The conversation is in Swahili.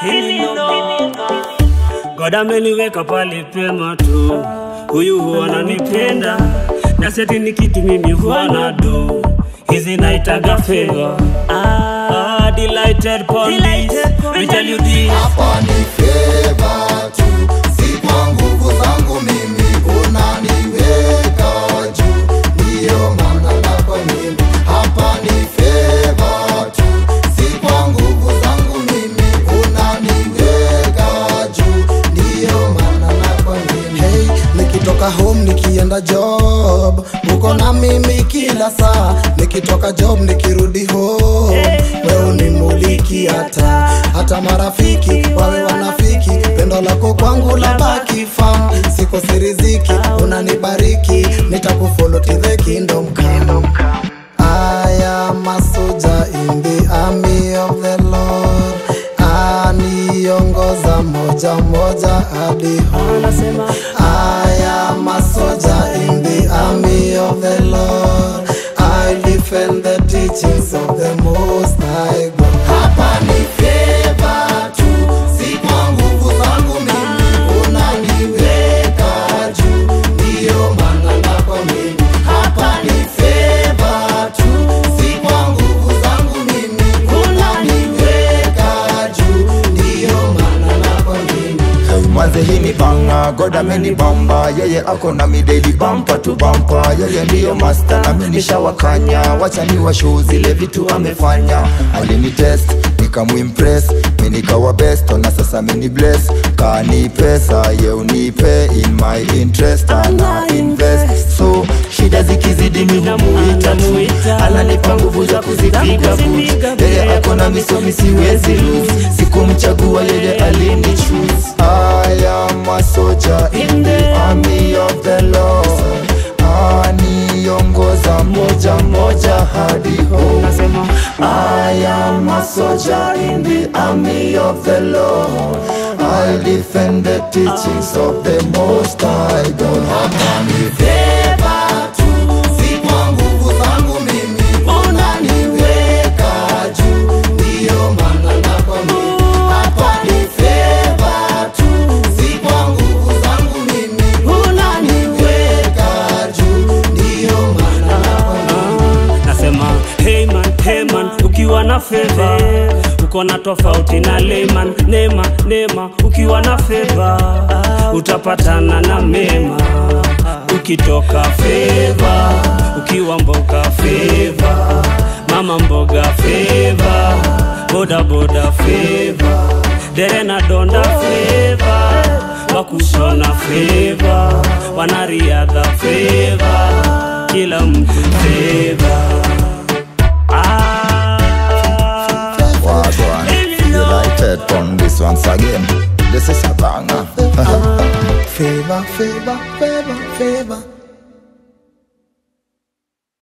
hili noma. God ameniweka pale pema tu, huyu huwa ananipenda, na seti ni kitu mimi huwa nado, hizi naitaga favor. Delighted pon this, we tell you this. Hapa ni favor tu, si kwa nguvu zangu mimi, unaniweka juu, ndiyo maana nakuamini. Hapa ni favor tu, si kwa nguvu zangu mimi, unaniweka juu, ndiyo maana nakuamini. Hey, nikitoka home nikienda job, uko na mimi kila saa. Nikitoka job nikirudi home, wewe unimuliki hata marafiki wawe wanafiki. Pendo lako kwangu la baki fam, siko siriziki, unanibariki, nitakufollow to the kingdom come. I am a soldier in the army of the Lord, aniongoza moja moja hadi home. I am a soldier in the army of the Lord, I defend the teachings of the Most High God. Hapa ni favor tu, si kwa nguvu zangu mimi, unaniweka juu, ndiyo maana nakuamini. Hapa ni favor tu, si kwa nguvu zangu mimi, unaniweka juu, ndiyo maana nakuamini. Manze hii ni banga, God amenibamba, yeye ako na mi daily bumper to bumper. Yeye ndiyo master na mimi nishawakanya, wacha ni wa show zile vitu amefanya. Alinitest nikamuimpress, mimi nikawa best, na sasa mimi ni bless. Kani pesa ye unipe, in my interest ana invest. So shida zikizidi mimi humuita tu, ananipa nguvu za kuzipiga boot. Yeye ako na mimi siwezi lose, sikumchagua yeye alini choose. I am a soldier in the army of the Lord, aniongoza moja moja hadi home. I am a soldier in the army of the Lord, I'll defend the teachings of the Most High God. Hapa ni favor tu, si kwa nguvu zangu mimi, unaniweka juu, ndiyo maana nakuamini. Hapa ni favor tu, si kwa nguvu zangu mimi, unaniweka juu, ndiyo maana nakuamini. Nasema hey man, ukiwa na favor uko na tofauti na layman. Nema, ukiwa na favor utapatana na mema. Ukitoka favor, ukiwa mboga favor, mama mboga favor, boda favor, dere na donda favor, wakushona favor, wanariadha favor, kila mtu favor. Delighted on this once again. This is a banger. Favor, favor, favor, favor.